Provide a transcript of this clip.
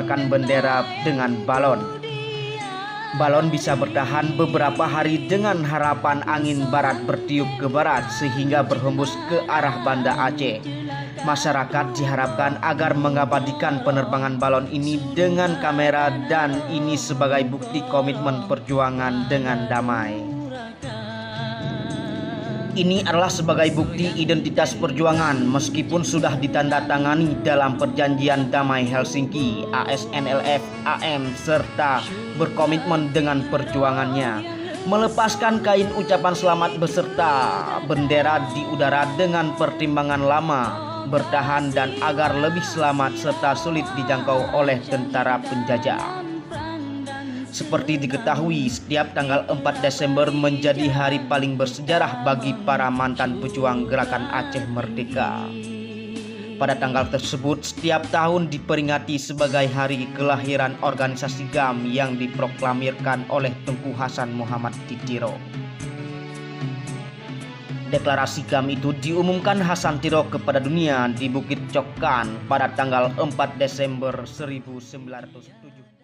mengibarkan bendera dengan balon. Balon bisa bertahan beberapa hari dengan harapan angin barat bertiup ke barat sehingga berhembus ke arah Banda Aceh. Masyarakat diharapkan agar mengabadikan penerbangan balon ini dengan kamera dan ini sebagai bukti komitmen perjuangan dengan damai. Ini adalah sebagai bukti identitas perjuangan meskipun sudah ditandatangani dalam Perjanjian Damai Helsinki ASNLF AM serta berkomitmen dengan perjuangannya. Melepaskan kain ucapan selamat beserta bendera di udara dengan pertimbangan lama, bertahan dan agar lebih selamat serta sulit dijangkau oleh tentara penjajah. Seperti diketahui, setiap tanggal 4 Desember menjadi hari paling bersejarah bagi para mantan pejuang gerakan Aceh Merdeka. Pada tanggal tersebut, setiap tahun diperingati sebagai hari kelahiran organisasi GAM yang diproklamirkan oleh Tengku Hasan Muhammad Titiro. Deklarasi GAM itu diumumkan Hasan Tiro kepada dunia di Bukit Cokkan pada tanggal 4 Desember 1907.